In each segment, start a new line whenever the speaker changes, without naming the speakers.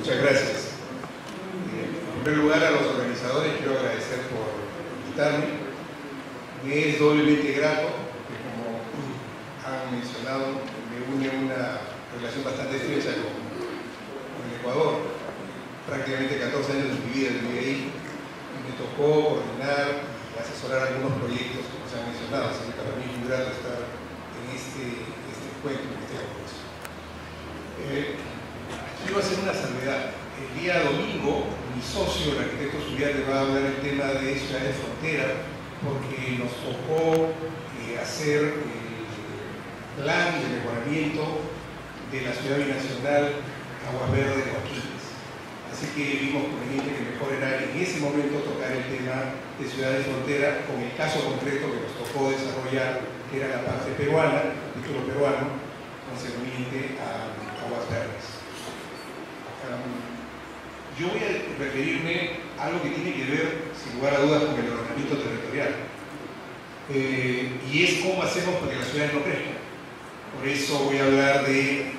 Muchas gracias. En primer lugar, a los organizadores quiero agradecer por invitarme. Me es doblemente grato, porque como han mencionado, me une una relación bastante estrecha con el Ecuador. Prácticamente 14 años de mi vida viví ahí y me tocó coordinar y asesorar algunos proyectos, como se han mencionado, así que para mí es muy grato estar en este encuentro, en este congreso. Quiero hacer una salvedad. El día domingo, mi socio, el arquitecto Zuliarte, va a hablar el tema de ciudades de frontera, porque nos tocó hacer el plan de mejoramiento de la ciudad binacional Aguas Verdes de Joaquines. Así que vimos conveniente que mejor era en ese momento tocar el tema de ciudades de frontera con el caso concreto que nos tocó desarrollar, que era la parte peruana, el título peruano, concerniente a Aguas Verdes. Yo voy a referirme a algo que tiene que ver, sin lugar a dudas, con el ordenamiento territorial. Y es cómo hacemos para que las ciudades no crezcan. Por eso voy a hablar de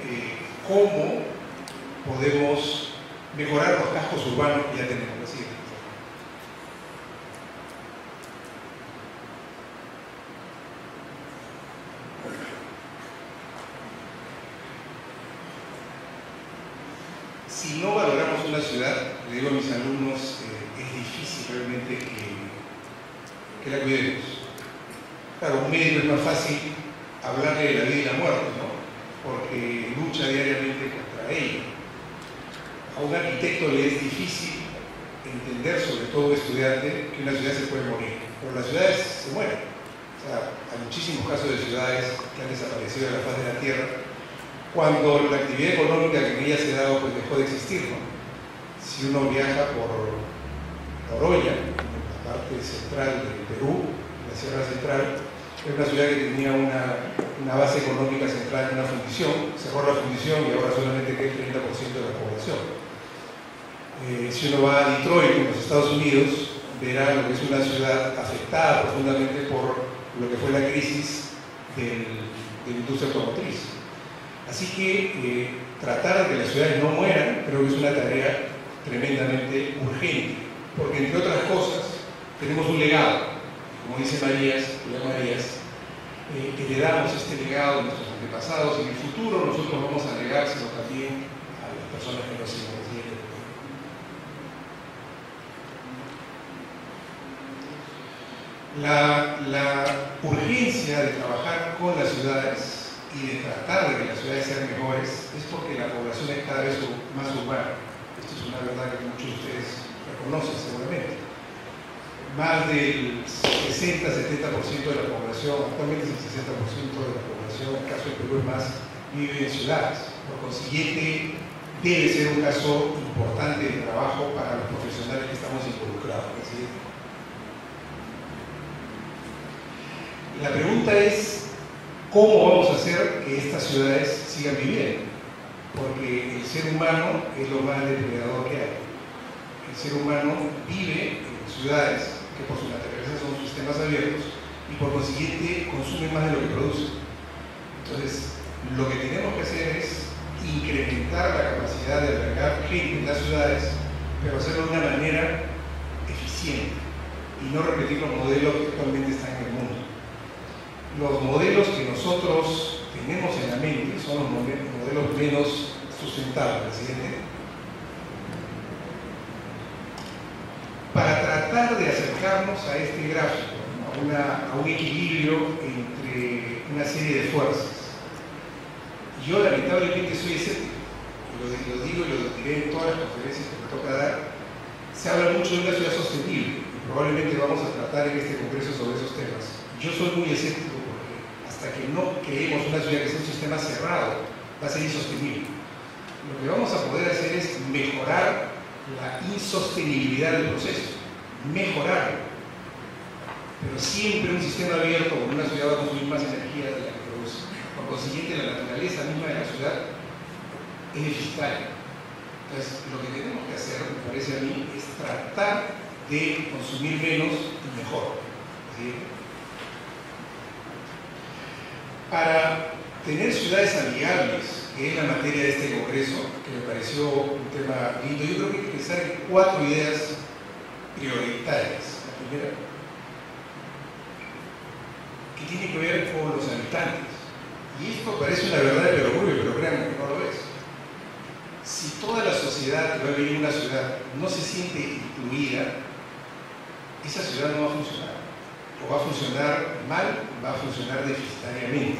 cómo podemos mejorar los cascos urbanos que ya tenemos. Así es. Si no valoramos una ciudad, le digo a mis alumnos, es difícil realmente que la cuidemos. Claro, un médico es más fácil hablarle de la vida y la muerte, ¿no? Porque lucha diariamente contra ella. A un arquitecto le es difícil entender, sobre todo estudiante, que una ciudad se puede morir. Pero las ciudades se mueren. O sea, hay muchísimos casos de ciudades que han desaparecido de la faz de la Tierra cuando la actividad económica que en ella se ha dado pues dejó de existir, ¿no? Si uno viaja por Oroya, la parte central del Perú, la Sierra Central, es una ciudad que tenía una base económica central en una fundición, cerró la fundición y ahora solamente queda el 30% de la población. Si uno va a Detroit, en los Estados Unidos, verá lo que es una ciudad afectada profundamente por lo que fue la crisis de la industria automotriz. Así que tratar de que las ciudades no mueran creo que es una tarea tremendamente urgente, porque entre otras cosas tenemos un legado, como dice Marías, heredamos este legado de nuestros antepasados y en el futuro nosotros vamos a legárselo también a las personas que nos siguen. La urgencia de trabajar con las ciudades y de tratar de que las ciudades sean mejores es porque la población es cada vez más urbana. Esto es una verdad que muchos de ustedes reconocen seguramente. Más del 60-70% de la población, actualmente es el 60% de la población, en el caso del Perú es más, vive en ciudades. Por consiguiente, debe ser un caso importante de trabajo para los profesionales que estamos involucrados. La pregunta es, ¿cómo vamos a hacer que estas ciudades sigan viviendo? Porque el ser humano es lo más depredador que hay. El ser humano vive en ciudades que por su naturaleza son sistemas abiertos y por consiguiente consumen más de lo que producen. Entonces, lo que tenemos que hacer es incrementar la capacidad de albergar gente en las ciudades, pero hacerlo de una manera eficiente y no repetir los modelos que actualmente están en el mundo. Los modelos que nosotros tenemos en la mente son los modelos menos sustentables, ¿sí? Para tratar de acercarnos a este gráfico, a un equilibrio entre una serie de fuerzas. Yo lamentablemente soy escéptico, lo digo y lo diré en todas las conferencias que me toca dar. Se habla mucho de una ciudad sostenible y probablemente vamos a tratar en este congreso sobre esos temas. Yo soy muy escéptico porque hasta que no creemos una ciudad que sea un sistema cerrado, va a ser insostenible. Lo que vamos a poder hacer es mejorar la insostenibilidad del proceso, mejorarlo. Pero siempre un sistema abierto con una ciudad va a consumir más energía de la que produce. Por consiguiente, la naturaleza misma de la ciudad es deficitaria. Entonces, lo que tenemos que hacer, me parece a mí, es tratar de consumir menos y mejor. ¿Sí? Para tener ciudades amigables que es la materia de este congreso, que me pareció un tema lindo. Yo creo que hay que pensar en 4 ideas prioritarias. La primera, que tiene que ver con los habitantes. Y esto parece una verdad de perogrullo, pero créanme que no lo es. Si toda la sociedad que va a vivir en una ciudad no se siente incluida, esa ciudad no va a funcionar. O va a funcionar mal, va a funcionar deficitariamente.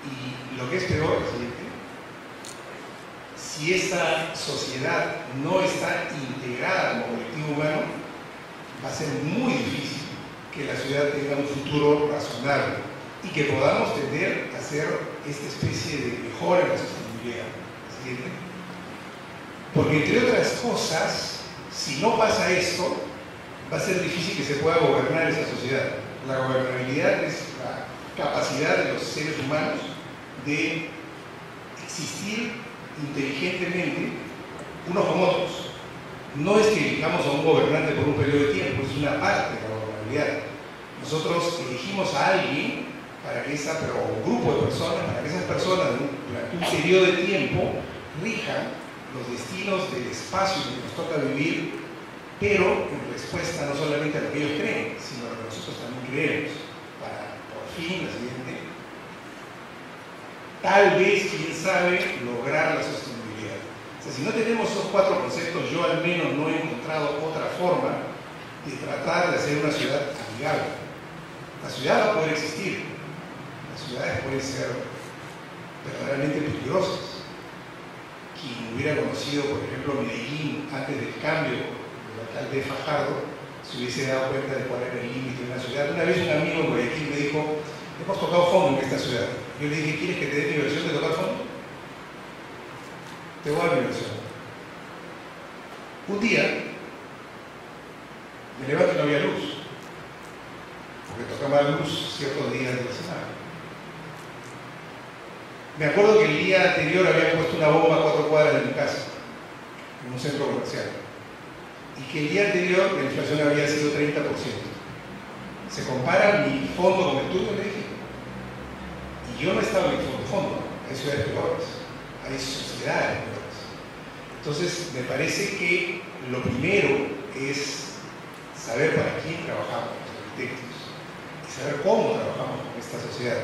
Y lo que es peor es lo siguiente: si esa sociedad no está integrada como colectivo humano, va a ser muy difícil que la ciudad tenga un futuro razonable y que podamos tender a hacer esta especie de mejora en la sostenibilidad. ¿Siguiente? Porque entre otras cosas, si no pasa esto, va a ser difícil que se pueda gobernar esa sociedad. La gobernabilidad es la capacidad de los seres humanos de existir inteligentemente unos con otros. No es que elijamos a un gobernante por un periodo de tiempo, es una parte de la gobernabilidad. Nosotros elegimos a alguien para que o un grupo de personas, para que esas personas durante un periodo de tiempo rijan los destinos del espacio en que nos toca vivir, pero en respuesta no solamente a lo que ellos creen, sino a lo que nosotros también creemos, para por fin, la siguiente, tal vez, quién sabe, lograr la sostenibilidad. O sea, si no tenemos esos 4 conceptos, yo al menos no he encontrado otra forma de tratar de hacer una ciudad amigable. La ciudad va a poder existir, las ciudades pueden ser verdaderamente peligrosas. Quien hubiera conocido, por ejemplo, Medellín antes del cambio del alcalde Fajardo, se hubiese dado cuenta de cuál era el límite de una ciudad. Una vez un amigo en Guayaquil me dijo: hemos tocado fondo en esta ciudad. Yo le dije: ¿quieres que te dé mi versión de tocar fondo? Te voy a dar mi versión. Un día me levanto y no había luz, porque tocaba luz ciertos días de la semana. Me acuerdo que el día anterior había puesto una bomba a 4 cuadras de mi casa, en un centro comercial, y que el día anterior la inflación había sido 30%. ¿Se compara mi fondo con el tuyo? Le dije. Y yo no estaba en el fondo, hay ciudades peores, hay sociedades peores. Entonces, me parece que lo primero es saber para quién trabajamos los arquitectos y saber cómo trabajamos con esta sociedad.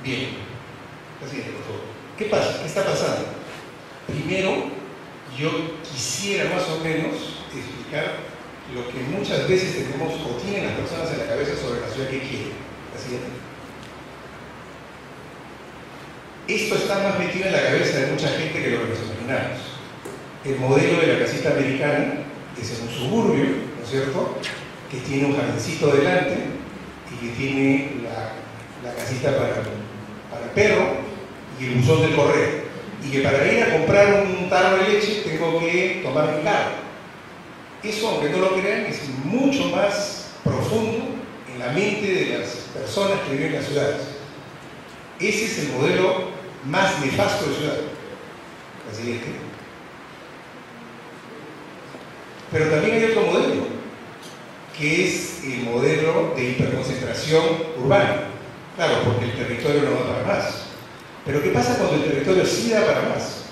Bien, la siguiente, por favor. ¿Qué pasa? ¿Qué está pasando? Primero, yo quisiera más o menos explicar lo que muchas veces tenemos o tienen las personas en la cabeza sobre la ciudad que quieren. La siguiente. Esto está más metido en la cabeza de mucha gente que lo que nos imaginamos. El modelo de la casita americana es en un suburbio, ¿no es cierto?, que tiene un jardincito delante y que tiene la casita para el perro y el buzón del correo. Y que para ir a comprar un tarro de leche tengo que tomar mi carro. Eso, aunque no lo crean, es mucho más profundo en la mente de las personas que viven en las ciudades. Ese es el modelo más nefasto de ciudad. La siguiente. Pero también hay otro modelo, que es el modelo de hiperconcentración urbana. Claro, porque el territorio no da para más. Pero ¿qué pasa cuando el territorio sí da para más?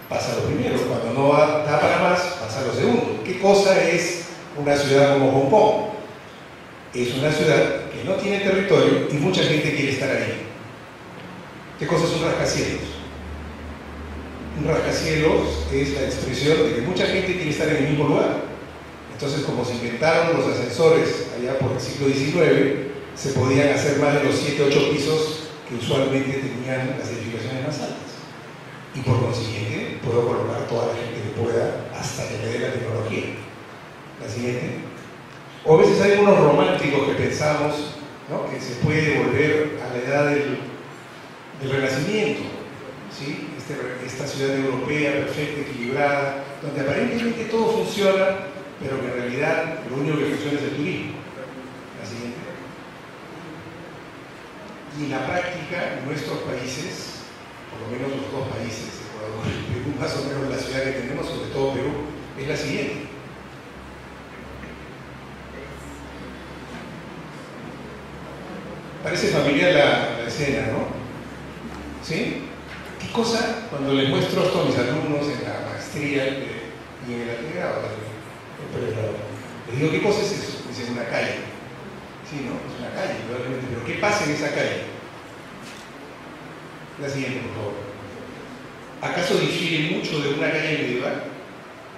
Pasa lo primero. Cuando no da para más, pasa lo segundo. ¿Qué cosa es una ciudad como Hong Kong? Es una ciudad que no tiene territorio y mucha gente quiere estar ahí. ¿Qué cosa es un rascacielos? Un rascacielos es la expresión de que mucha gente quiere estar en el mismo lugar. Entonces, como se inventaron los ascensores allá por el siglo XIX, se podían hacer más de los 7 u 8 pisos que usualmente tenían las edificaciones más altas. Y por consiguiente, puedo colocar toda la gente que pueda hasta que me dé la tecnología. La siguiente. O a veces hay unos románticos que pensamos, ¿no?, que se puede volver a la edad del Renacimiento, ¿sí? Esta ciudad europea perfecta, equilibrada, donde aparentemente todo funciona, pero que en realidad lo único que funciona es el turismo. La siguiente. Y en la práctica, en nuestros países, por lo menos los 2 países, Ecuador y Perú, más o menos la ciudad que tenemos, sobre todo Perú, es la siguiente. Parece familiar la escena, ¿no? ¿Sí? ¿Qué cosa, cuando les muestro esto a mis alumnos en la maestría y en el pregrado también, les digo, ¿qué cosa es eso? Dicen, una calle. Sí, ¿no? Es una calle, probablemente. Pero ¿qué pasa en esa calle? La siguiente, por favor. ¿Acaso difiere mucho de una calle medieval?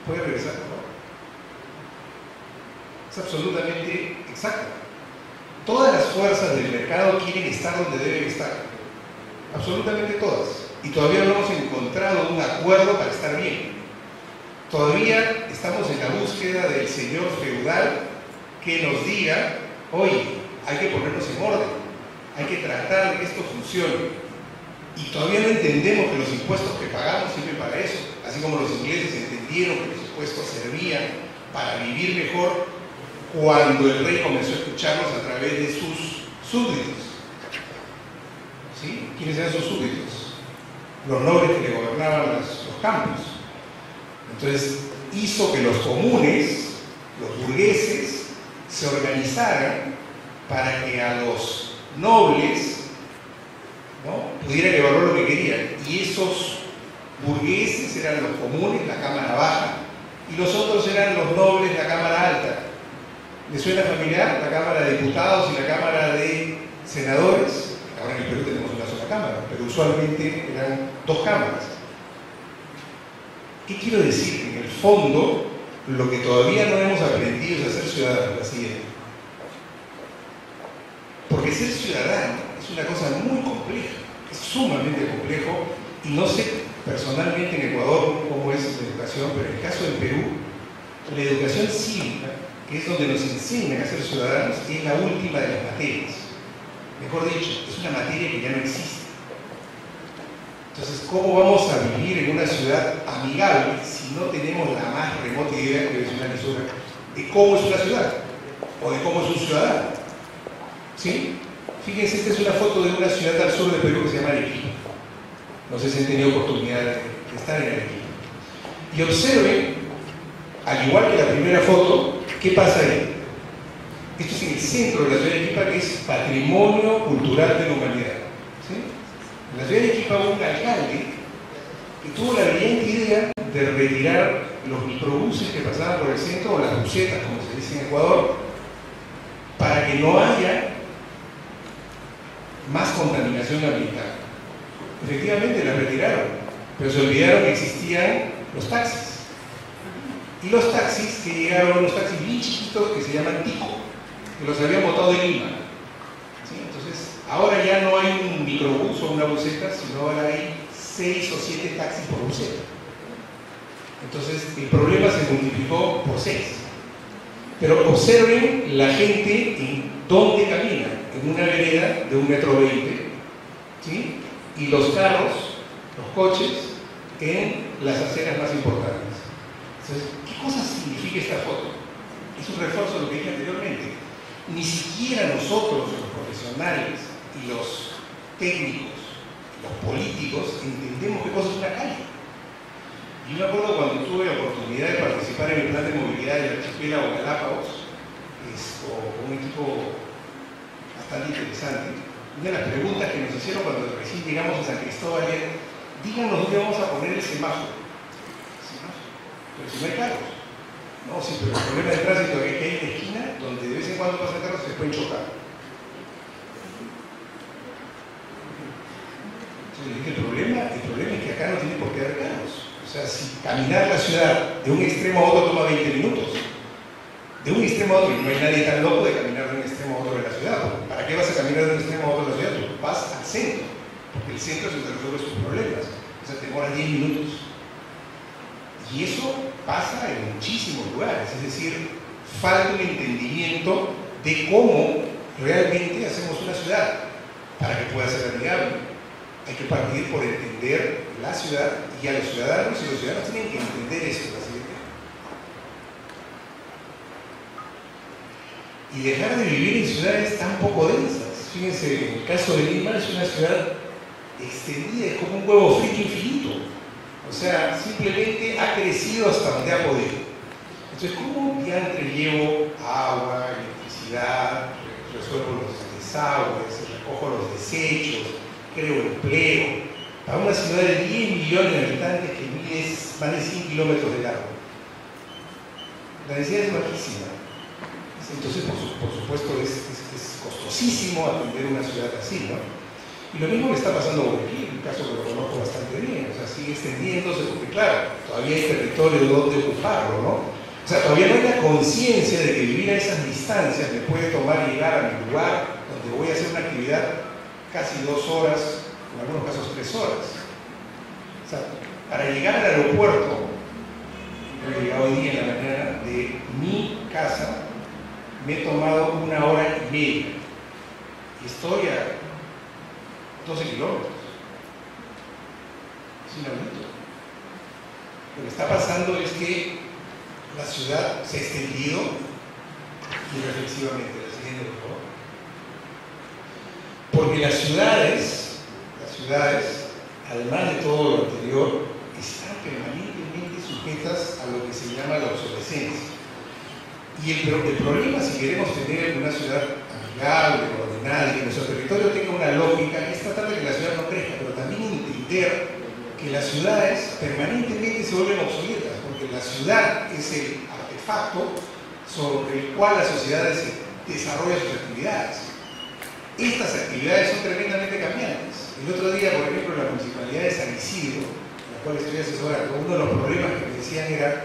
¿Puede regresar, por favor? Es absolutamente exacto. Todas las fuerzas del mercado quieren estar donde deben estar. Absolutamente todas. Y todavía no hemos encontrado un acuerdo para estar bien. Todavía estamos en la búsqueda del señor feudal que nos diga, oye, hay que ponernos en orden, hay que tratar de que esto funcione. Y todavía no entendemos que los impuestos que pagamos sirven para eso, así como los ingleses entendieron que los impuestos servían para vivir mejor cuando el rey comenzó a escucharlos a través de sus súbditos. ¿Sí? ¿Quiénes eran sus súbditos? Los nobles que le gobernaban los campos. Entonces hizo que los comunes, los burgueses, se organizaran para que a los nobles, ¿no?, pudieran evaluar lo que querían. Y esos burgueses eran los comunes, la cámara baja, y los otros eran los nobles, la cámara alta. ¿Les suena familiar? La Cámara de Diputados y la Cámara de Senadores. Ahora en el Perú tenemos una sola cámara, pero usualmente eran dos cámaras. ¿Qué quiero decir? En el fondo, lo que todavía no hemos aprendido es a ser ciudadanos, la siguiente. Porque ser ciudadano es una cosa muy compleja, es sumamente complejo, y no sé personalmente en Ecuador cómo es la educación, pero en el caso del Perú, la educación cívica, que es donde nos enseñan a ser ciudadanos, es la última de las materias. Mejor dicho, es una materia que ya no existe. Entonces, ¿cómo vamos a vivir en una ciudad amigable si no tenemos la más remota idea, que es una mesura, de cómo es una ciudad o de cómo es un ciudadano? ¿Sí? Fíjense, esta es una foto de una ciudad al sur de Perú que se llama Arequipa. No sé si han tenido oportunidad de estar en Arequipa. Y observen, al igual que la primera foto, ¿qué pasa ahí? Esto es en el centro de la ciudad de Arequipa, que es Patrimonio Cultural de la Humanidad. ¿Sí? En la ciudad de Arequipa hubo un alcalde que tuvo la brillante idea de retirar los microbuses que pasaban por el centro, o las busetas, como se dice en Ecuador, para que no haya más contaminación ambiental. Efectivamente las retiraron, pero se olvidaron que existían los taxis. Y los taxis que llegaron, unos taxis bien chiquitos que se llaman Tico, que los habían botado de Lima. ¿Sí? Entonces, ahora ya no hay un microbús o una buseta, sino ahora hay 6 o 7 taxis por buseta. Entonces, el problema se multiplicó por 6. Pero observen la gente en dónde camina, en una vereda de 1,20 m, ¿sí? Y los carros, los coches, en las aceras más importantes. Entonces, ¿qué cosa significa esta foto? Es un refuerzo de lo que dije anteriormente. Ni siquiera nosotros, los profesionales y los técnicos, los políticos, entendemos qué cosa es una calle. Yo me acuerdo cuando tuve la oportunidad de participar en el plan de movilidad del archipiélago Galápagos, con un equipo bastante interesante. Una de las preguntas que nos hicieron cuando recién llegamos a San Cristóbal era: díganos dónde vamos a poner el semáforo. Pero si no hay carros. No, sí, pero el problema del tránsito es que hay una esquina donde de vez en cuando pasan carros y se pueden chocar. Entonces, el problema es que acá no tiene por qué haber carros. O sea, si caminar la ciudad de un extremo a otro toma 20 minutos, de un extremo a otro, y no hay nadie tan loco de caminar de un extremo a otro de la ciudad. ¿Para qué vas a caminar de un extremo a otro de la ciudad? Tú vas al centro, porque el centro es donde resuelve sus problemas. O sea, te demora 10 minutos. Y eso pasa en muchísimos lugares, es decir, falta un entendimiento de cómo realmente hacemos una ciudad para que pueda ser amigable. Hay que partir por entender la ciudad y a los ciudadanos, y los ciudadanos tienen que entender esto. Y dejar de vivir en ciudades tan poco densas. Fíjense, en el caso de Lima es una ciudad extendida, es como un huevo frito infinito. O sea, simplemente ha crecido hasta donde ha podido. Entonces, ¿cómo diantres llevo agua, electricidad, resuelvo los desagües, recojo los desechos, creo empleo? para una ciudad de 10 millones de habitantes que mide más de 100 kilómetros de largo. La densidad es bajísima. Entonces, por supuesto, es costosísimo atender una ciudad así, ¿no? Y lo mismo le está pasando a Guayaquil, un caso que lo conozco bastante bien. O sea, sigue extendiéndose porque, claro, todavía hay territorio donde ocuparlo, ¿no? O sea, todavía no hay la conciencia de que vivir a esas distancias me puede tomar llegar a mi lugar donde voy a hacer una actividad casi 2 horas, en algunos casos 3 horas. O sea, para llegar al aeropuerto, he llegado hoy día en la mañana, de mi casa, me he tomado 1 hora y media. Y estoy a 12 kilómetros. Es inaudito. Lo que está pasando es que la ciudad se ha extendido irreflexivamente. La siguiente, por favor. Porque las ciudades, además de todo lo anterior, están permanentemente sujetas a lo que se llama la obsolescencia. Y el problema, si queremos tener una ciudad amigable, ordenada, y que nuestro territorio tenga una lógica, es tratar de que la ciudad no crezca, pero también entender que las ciudades permanentemente se vuelven obsoletas, porque la ciudad es el artefacto sobre el cual las sociedades desarrollan sus actividades. Estas actividades son tremendamente cambiantes. El otro día, por ejemplo, la Municipalidad de San Isidro, en la cual estoy asesorando, uno de los problemas que me decían era: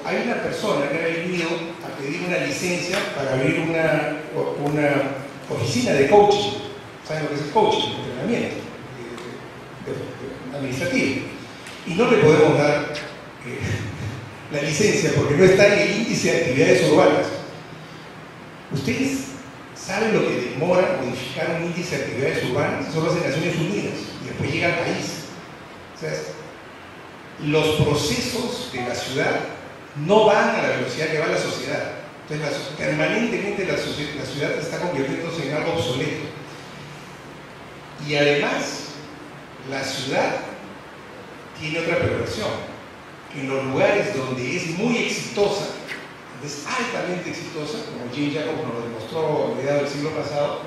hay una persona que ha venido a pedir una licencia para abrir una oficina de coaching. ¿Saben lo que es el coaching? Entrenamiento administrativo. Y no le podemos dar la licencia porque no está en el índice de actividades urbanas. Ustedes saben lo que demora modificar un índice de actividades urbanas. Son las Naciones Unidas y después llega al país. O sea, los procesos de la ciudad no van a la velocidad que va la sociedad. Entonces, permanentemente la ciudad está convirtiéndose en algo obsoleto. Y además, la ciudad tiene otra perversión, que en los lugares donde es muy exitosa, donde es altamente exitosa, como Jane Jacobs nos lo demostró a mediados del siglo pasado,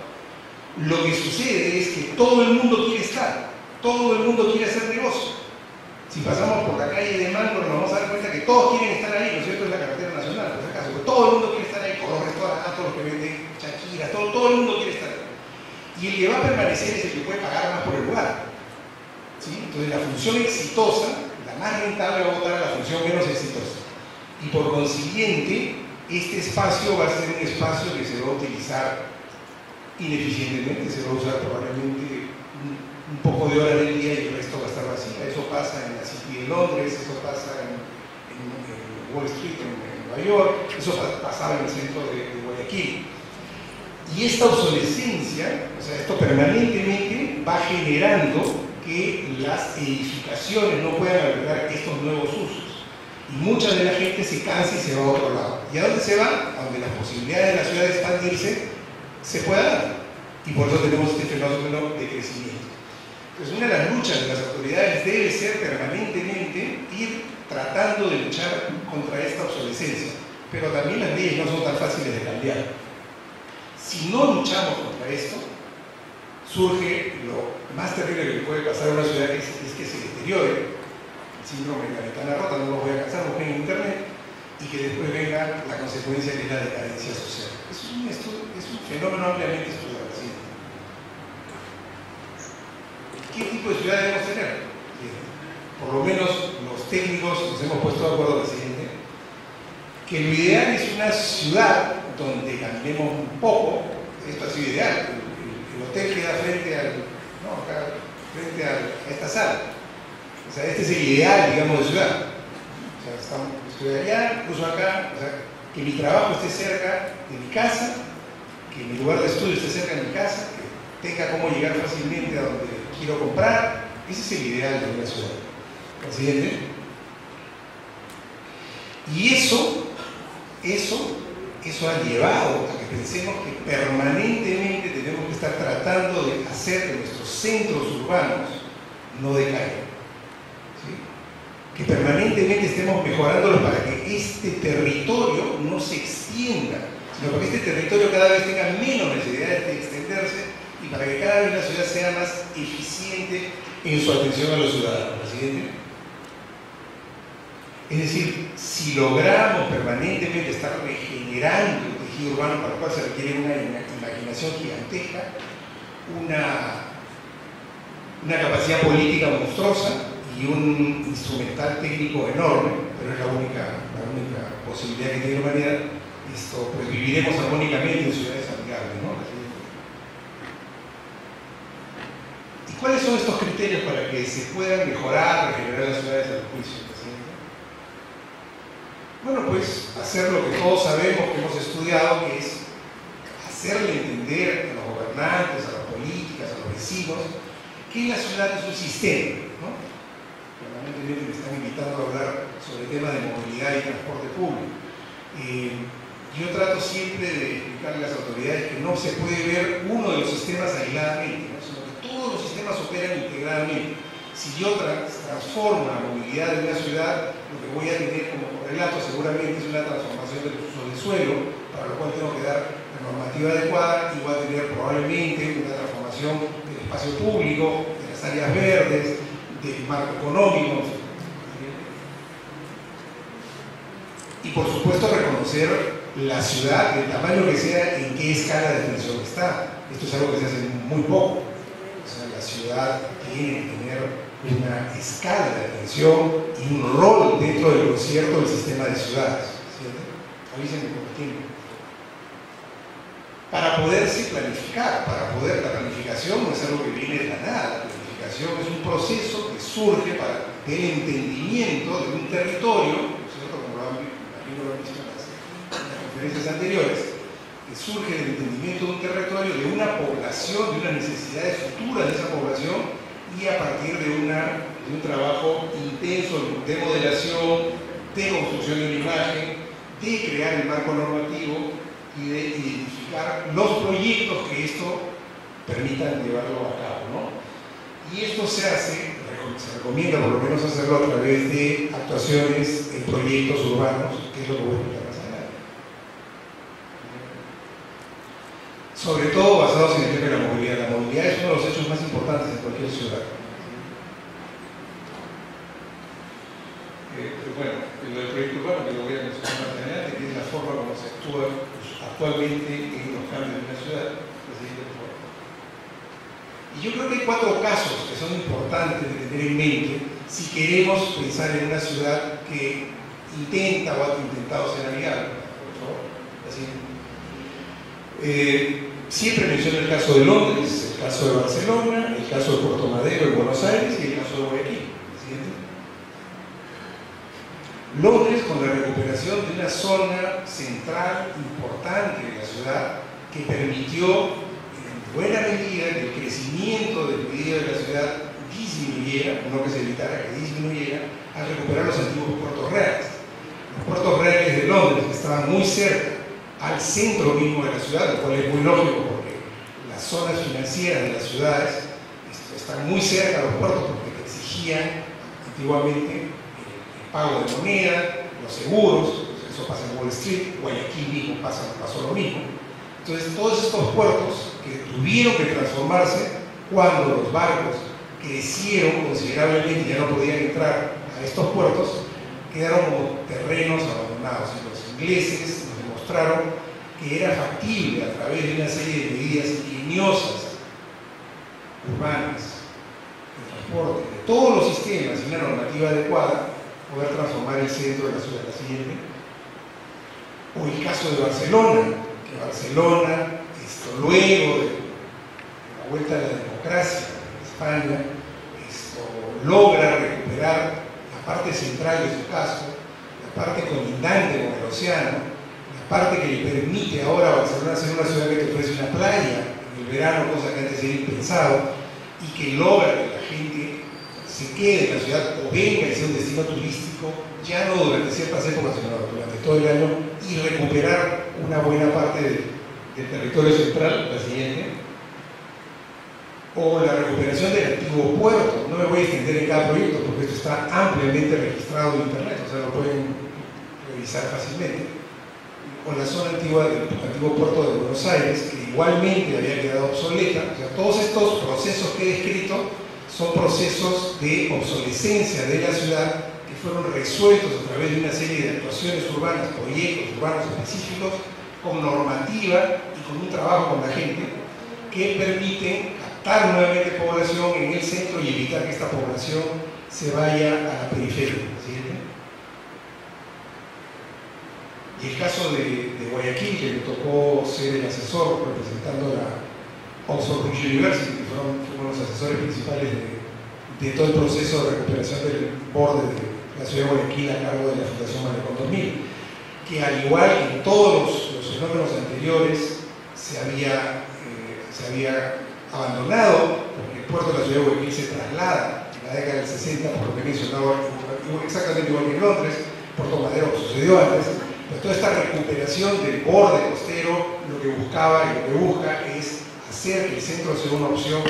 lo que sucede es que todo el mundo quiere estar, todo el mundo quiere hacer negocio. Si pasamos por la calle de Mango nos vamos a dar cuenta que todos quieren estar ahí, ¿no es cierto? Es la carretera nacional, por si acaso, porque todo el mundo quiere estar ahí, con los restaurantes, todos los que venden chachiras, todo el mundo quiere estar ahí. Y el que va a permanecer es el que puede pagar más por el lugar. ¿Sí? Entonces la función exitosa, la más rentable, va a votar a la función menos exitosa. Y por consiguiente, este espacio va a ser un espacio que se va a utilizar ineficientemente, se va a usar probablemente un poco de hora del día y el resto va a estar vacía. Eso pasa en la City de Londres, eso pasa en Wall Street, en Nueva York, eso pasaba en el centro de Guayaquil. Y esta obsolescencia, o sea, esto permanentemente va generando que las edificaciones no puedan albergar estos nuevos usos. Y mucha de la gente se cansa y se va a otro lado. ¿Y a dónde se va? A donde las posibilidades de la ciudad de expandirse se puedan dar. Y por eso tenemos este fenómeno de crecimiento. Entonces, una de las luchas de las autoridades debe ser permanentemente ir tratando de luchar contra esta obsolescencia. Pero también las leyes no son tan fáciles de cambiar. Si no luchamos contra esto, surge lo más terrible que puede pasar a una ciudad, es que se deteriore. El síndrome de la ventana rota, no lo voy a cansar, lo ven en internet, y que después venga la consecuencia que es la decadencia social. Es un fenómeno ampliamente estudiado. ¿Sí? ¿Qué tipo de ciudad debemos tener? Por lo menos los técnicos nos hemos puesto de acuerdo en lo siguiente: que lo ideal es una ciudad donde cambiemos un poco. Esto ha sido ideal. El hotel queda frente a esta sala. O sea, este es el ideal, digamos, de ciudad. O sea, estoy allá, cruzo acá, o sea, que mi trabajo esté cerca de mi casa, que mi lugar de estudio esté cerca de mi casa, que tenga cómo llegar fácilmente a donde quiero comprar. Ese es el ideal de una ciudad. ¿Lo siguiente? Y eso ha llevado a que pensemos que permanentemente tenemos que estar tratando de hacer que nuestros centros urbanos no decaigan. ¿Sí? Que permanentemente estemos mejorándolos para que este territorio no se extienda, sino para que este territorio cada vez tenga menos necesidades de extenderse y para que cada vez la ciudad sea más eficiente en su atención a los ciudadanos. Presidente. Es decir, si logramos permanentemente estar regenerando el tejido urbano, para lo cual se requiere una imaginación gigantesca, una capacidad política monstruosa y un instrumental técnico enorme, pero es la única posibilidad que tiene la humanidad, pues viviremos armónicamente en ciudades amigables, ¿no? ¿Y cuáles son estos criterios para que se puedan mejorar, regenerar las ciudades al juicio, presidente? Bueno, pues hacer lo que todos sabemos, que hemos estudiado, que es hacerle entender a los gobernantes, a las políticas, a los vecinos, que la ciudad es un sistema, ¿no? Permanentemente me están invitando a hablar sobre temas de movilidad y transporte público. Yo trato siempre de explicarle a las autoridades que no se puede ver uno de los sistemas aisladamente, ¿no? Sino que todos los sistemas operan integradamente. Si yo transformo la movilidad de una ciudad, lo que voy a tener como correlato seguramente es una transformación del uso del suelo, para lo cual tengo que dar la normativa adecuada, y voy a tener probablemente una transformación del espacio público, de las áreas verdes, del marco económico. Y por supuesto reconocer la ciudad, del tamaño que sea, en qué escala de atención está. Esto es algo que se hace muy poco. O sea, la ciudad tiene que tener una escala de atención y un rol dentro del concierto del sistema de ciudades. ¿Cierto? Avísenme por el tiempo. Para poderse planificar, la planificación no es algo que viene de la nada. La planificación es un proceso que surge del entendimiento de un territorio, ¿cierto? Como lo han visto en las conferencias anteriores, que surge del entendimiento de un territorio, de una población, de unas necesidades futuras de esa población, y a partir de un trabajo intenso de modelación, de construcción de una imagen, de crear el marco normativo y de identificar los proyectos que esto permitan llevarlo a cabo, ¿no? Y esto se recomienda por lo menos hacerlo a través de actuaciones en proyectos urbanos, que es lo que voy a explicar más adelante. Sobre todo basados en el tema de la movilidad. La movilidad es uno de los hechos más importantes en cualquier ciudad. Bueno, lo del proyecto urbano, que lo voy a mencionar más adelante, que es la forma como se actúa actualmente en los cambios de una ciudad. Y yo creo que hay 4 casos que son importantes de tener en mente si queremos pensar en una ciudad que intenta o ha intentado ser amigable. Por favor. Siempre menciono el caso de Londres, el caso de Barcelona, el caso de Puerto Madero en Buenos Aires y el caso de Guayaquil. Londres, con la recuperación de una zona central importante de la ciudad, que permitió en buena medida que el crecimiento del PIB de la ciudad disminuyera, no que se evitara, que disminuyera, al recuperar los antiguos puertos reales. Los puertos reales de Londres, que estaban muy cerca al centro mismo de la ciudad, lo cual es muy lógico porque las zonas financieras de las ciudades están muy cerca de los puertos porque exigían antiguamente el pago de moneda, los seguros. Eso pasa en Wall Street, Guayaquil mismo pasó lo mismo. Entonces todos estos puertos que tuvieron que transformarse cuando los barcos crecieron considerablemente y ya no podían entrar a estos puertos, quedaron como terrenos abandonados, y los ingleses nos demostraron que era factible a través de una serie de medidas ingeniosas, urbanas, de transporte, de todos los sistemas y una normativa adecuada, poder transformar el centro de la ciudad. La siguiente. O el caso de Barcelona, que Barcelona, luego de la vuelta a la democracia en España, logra recuperar la parte central de su casco, la parte colindante con el océano, la parte que le permite ahora a Barcelona ser una ciudad que te ofrece una playa en el verano, cosa que antes era impensado, y que logra que la gente se quede en la ciudad o venga y sea un destino turístico, ya no durante ciertas épocas, sino durante todo el año, y recuperar una buena parte del territorio central. La siguiente. O la recuperación del antiguo puerto. No me voy a extender en cada proyecto porque esto está ampliamente registrado en internet, o sea, lo pueden revisar fácilmente. O la zona antigua del antiguo puerto de Buenos Aires, que igualmente había quedado obsoleta. O sea, todos estos procesos que he descrito son procesos de obsolescencia de la ciudad que fueron resueltos a través de una serie de actuaciones urbanas, proyectos urbanos específicos, con normativa y con un trabajo con la gente, que permiten captar nuevamente población en el centro y evitar que esta población se vaya a la periferia. ¿Sí? Y el caso de Guayaquil, que me tocó ser el asesor representando la Oxford University, que fuimos los asesores principales de todo el proceso de recuperación del borde de la ciudad de Guayaquil a cargo de la Fundación Malecón 2000, que al igual que en todos los fenómenos anteriores se había abandonado, porque el puerto de la ciudad de Guayaquil se traslada en la década del 60, por lo que he mencionado, exactamente igual que en Londres. Puerto Madero sucedió antes, pero toda esta recuperación del borde costero lo que buscaba y lo que busca es hacer que el centro sea una opción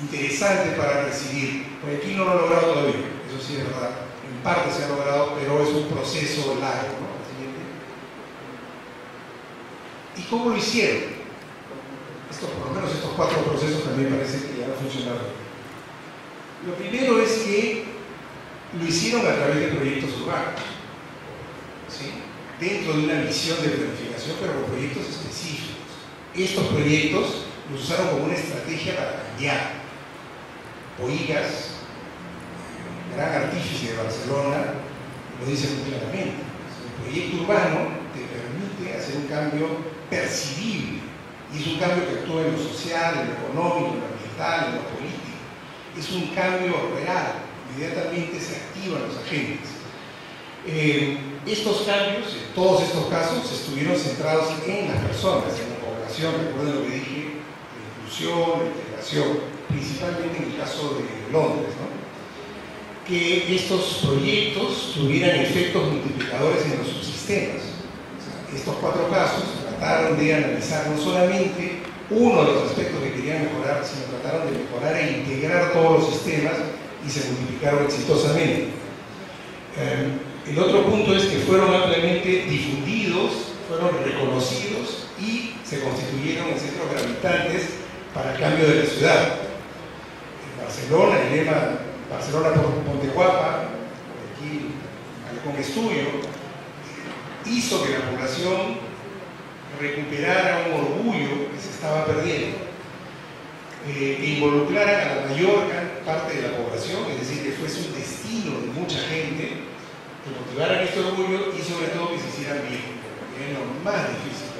interesante para residir. Guayaquil no lo ha logrado todavía, eso sí es verdad, en parte se ha logrado, pero es un proceso largo, ¿no? ¿Y cómo lo hicieron? Por lo menos estos 4 procesos también parece que ya no funcionaron. Lo primero es que lo hicieron a través de proyectos urbanos, ¿sí? Dentro de una visión de planificación, pero con proyectos específicos. Estos proyectos los usaron como una estrategia para cambiar. Boigas, gran artífice de Barcelona, lo dice muy claramente. El proyecto urbano te permite hacer un cambio percibible, y es un cambio que actúa en lo social, en lo económico, en lo ambiental, en lo político. Es un cambio real, inmediatamente se activan los agentes. Estos cambios, en todos estos casos, estuvieron centrados en las personas, en la población. Recuerden lo que dije, la inclusión, la integración, principalmente en el caso de Londres, ¿no? Que estos proyectos tuvieran efectos multiplicadores en los subsistemas. O sea, estos 4 casos trataron de analizar no solamente uno de los aspectos que querían mejorar, sino trataron de mejorar e integrar todos los sistemas y se multiplicaron exitosamente. El otro punto es que fueron ampliamente difundidos, fueron reconocidos y se constituyeron en centros gravitantes para el cambio de la ciudad. En Barcelona, el lema Barcelona por Ponte Guapa, aquí Malecón Estudio, hizo que la población recuperara un orgullo que se estaba perdiendo, e involucrara a la mayor parte de la población, es decir, que fuese un destino de mucha gente, que motivaran este orgullo y sobre todo que se hicieran bien, que es lo más difícil.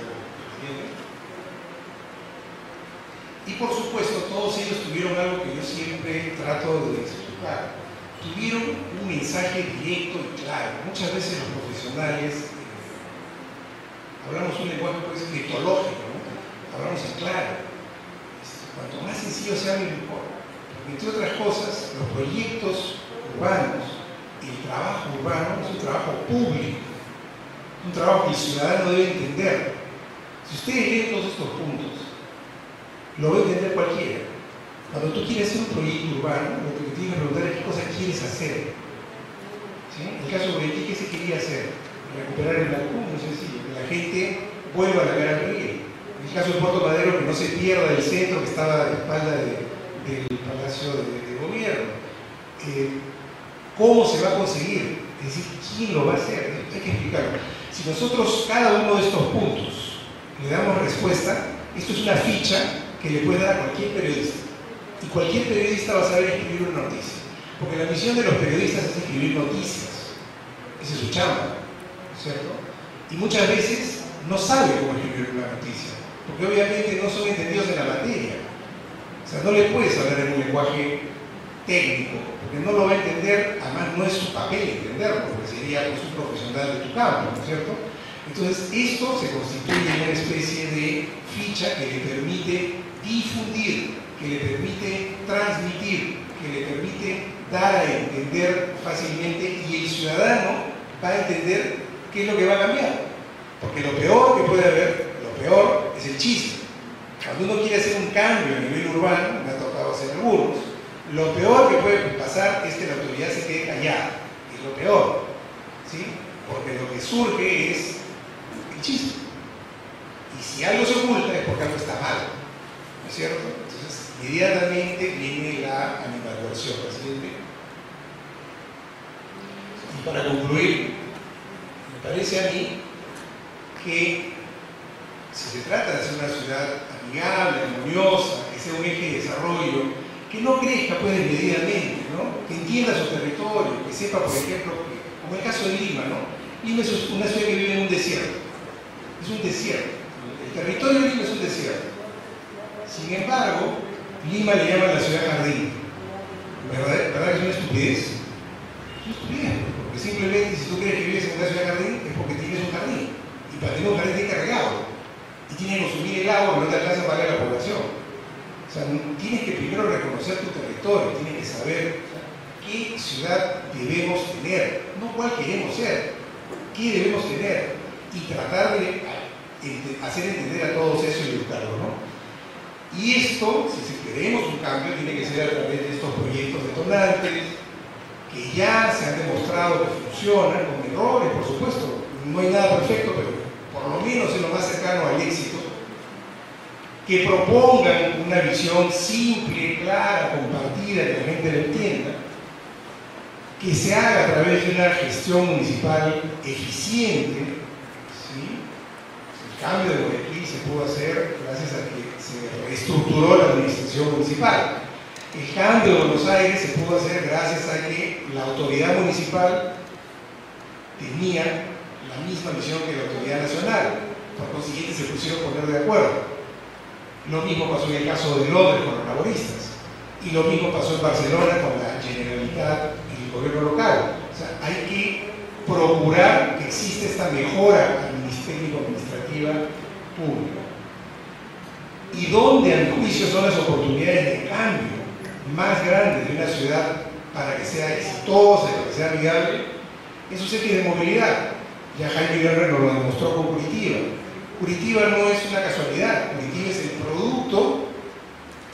Y por supuesto, todos ellos tuvieron algo que yo siempre trato de explicar. Tuvieron un mensaje directo y claro. Muchas veces los profesionales hablamos un lenguaje pues mitológico, ¿no? Hablamos en claro. Cuanto más sencillo sea, mejor. Entre otras cosas, los proyectos urbanos, el trabajo urbano es un trabajo público, un trabajo que el ciudadano debe entender. Si ustedes leen todos estos puntos, lo va a entender cualquiera. Cuando tú quieres hacer un proyecto urbano, lo que te tienes que preguntar es qué cosas quieres hacer. ¿Sí? En el caso de Guayaquil, ¿qué se quería hacer? Recuperar el balcón, muy sencillo, que la gente vuelva a la cara al río. En el caso de Puerto Madero, que no se pierda el centro que estaba a la espalda del Palacio de Gobierno. ¿Cómo se va a conseguir? Es decir, ¿quién lo va a hacer? Hay que explicarlo. Si nosotros, cada uno de estos puntos, le damos respuesta, esto es una ficha que le puede dar a cualquier periodista. Y cualquier periodista va a saber escribir una noticia. Porque la misión de los periodistas es escribir noticias. Esa es su chamba, ¿no es cierto? Y muchas veces no sabe cómo escribir una noticia. Porque obviamente no son entendidos en la materia. O sea, no le puedes hablar en un lenguaje técnico, porque no lo va a entender, además no es su papel entenderlo, porque sería pues, un profesional de tu campo, ¿no es cierto? Entonces, esto se constituye en una especie de ficha que le permite difundir, que le permite transmitir, que le permite dar a entender fácilmente, y el ciudadano va a entender qué es lo que va a cambiar. Porque lo peor que puede haber, lo peor es el chisme. Cuando uno quiere hacer un cambio a nivel urbano, me ha tocado hacer algunos, lo peor que puede pasar es que la autoridad se quede callada. Es lo peor, ¿sí? Porque lo que surge es el chisme. Y si algo se oculta es porque algo está mal, ¿no es ¿cierto? Entonces, inmediatamente viene la animadversión, presidente. Y para concluir, me parece a mí que si se trata de hacer una ciudad amigable, armoniosa, que sea un eje de desarrollo, que no crezca pues desmedidamente, ¿no? Que entienda su territorio, que sepa, por ejemplo, como el caso de Lima, ¿no? Lima es una ciudad que vive en un desierto, es un desierto, el territorio de Lima es un desierto. Sin embargo, Lima le llaman la ciudad jardín. ¿Verdad que es una estupidez? Es una estupidez, porque simplemente si tú crees que vives en una ciudad jardín es porque tienes un jardín, y para tener un jardín tienes que regarlo, y tienes que consumir el agua que no te alcanza para la población. O sea, tienes que primero reconocer tu territorio, tienes que saber qué ciudad debemos tener, no cuál queremos ser, qué debemos tener, y tratar de hacer entender a todos eso y educarlo, ¿no? Y esto, si queremos un cambio, tiene que ser a través de estos proyectos detonantes, que ya se han demostrado que funcionan, con errores, por supuesto, no hay nada perfecto, pero por lo menos es lo más cercano al éxito, que propongan una visión simple, clara, compartida, que la gente lo entienda, que se haga a través de una gestión municipal eficiente, ¿sí? El cambio de Guayaquil se pudo hacer gracias a que se reestructuró la administración municipal. El cambio de Buenos Aires se pudo hacer gracias a que la autoridad municipal tenía la misma misión que la autoridad nacional. Por consiguiente, se pusieron a poner de acuerdo. Lo mismo pasó en el caso de Londres con los laboristas. Y lo mismo pasó en Barcelona con la Generalitat y el gobierno local. O sea, hay que procurar que exista esta mejora técnico-administrativa pública. Y donde, a mi juicio, son las oportunidades de cambio más grandes de una ciudad para que sea exitosa, para que sea amigable, esos ejes de movilidad. Ya Jaime Guerrero nos lo demostró con Curitiba. Curitiba no es una casualidad, Curitiba es el producto,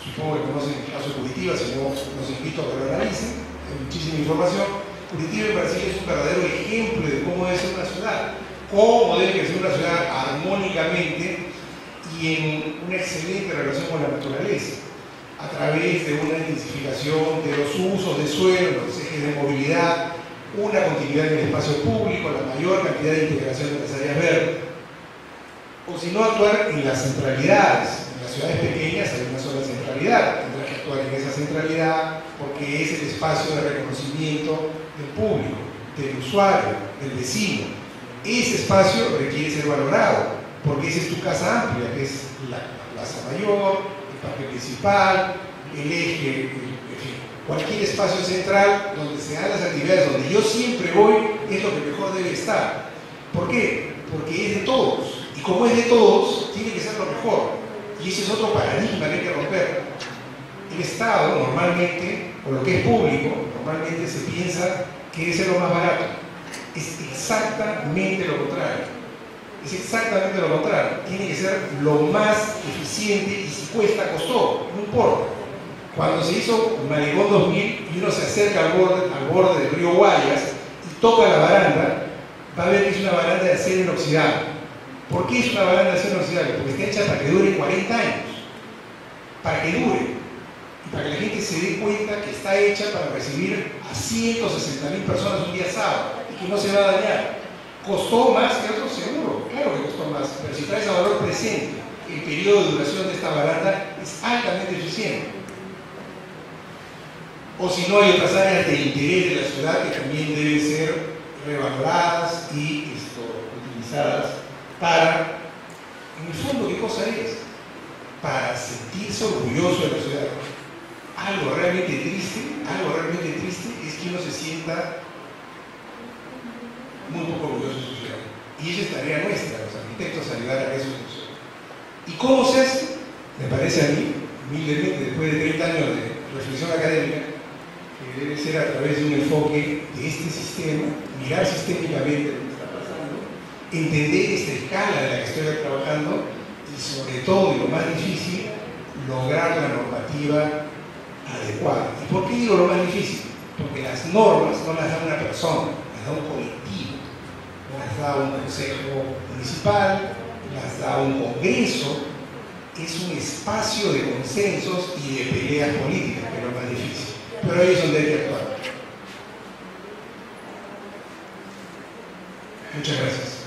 supongo que conocen el caso de Curitiba, si no los invito a que lo analicen, hay muchísima información. Curitiba en Brasil es un verdadero ejemplo de cómo debe ser una ciudad, cómo debe ser una ciudad armónicamente y en una excelente relación con la naturaleza, a través de una intensificación de los usos de suelo, los ejes de movilidad, una continuidad en el espacio público, la mayor cantidad de integración de las áreas verdes. O si no, actuar en las centralidades. En las ciudades pequeñas hay una sola centralidad, tendrás que actuar en esa centralidad porque es el espacio de reconocimiento del público, del usuario, del vecino. Ese espacio requiere ser valorado porque esa es tu casa amplia, que es la plaza mayor, el parque principal, el eje, en fin, cualquier espacio central donde se dan las actividades, donde yo siempre voy, es lo que mejor debe estar. ¿Por qué? Porque es de todos. Y como es de todos, tiene que ser lo mejor. Y ese es otro paradigma que hay que romper. El Estado, normalmente, o lo que es público, normalmente se piensa que debe ser lo más barato. Es exactamente lo contrario. Es exactamente lo contrario. Tiene que ser lo más eficiente y si cuesta, costó. No importa. Cuando se hizo Malecón 2000 y uno se acerca al borde del río Guayas y toca la baranda, va a ver que es una baranda de acero inoxidable. ¿Por qué es una baranda de acero inoxidable? Porque está hecha para que dure 40 años. Para que dure. Y para que la gente se dé cuenta que está hecha para recibir a 160.000 personas un día sábado y que no se va a dañar. ¿Costó más que otros? Seguro. Claro que costó más. Pero si traes a valor presente, el periodo de duración de esta baranda es altamente eficiente. O si no, hay otras áreas de interés de la ciudad que también deben ser revaloradas y utilizadas para, en el fondo, ¿qué cosa es? Para sentirse orgulloso de la ciudad. Algo realmente triste es que uno se sienta muy poco orgulloso de su ciudad. Y esa es tarea nuestra, los arquitectos, ayudar a que eso suceda. ¿Y cómo se hace? Me parece a mí, humildemente, después de 30 años de reflexión académica, que debe ser a través de un enfoque de este sistema, mirar sistémicamente lo que está pasando, entender esta escala de la que estoy trabajando y sobre todo, y lo más difícil, lograr la normativa adecuada. ¿Y por qué digo lo más difícil? Porque las normas no las da una persona, las da un colectivo, las da un consejo municipal, las da un congreso es un espacio de consensos y de peleas políticas, que es lo más difícil. Pero ahí es donde hay que actuar. Muchas gracias.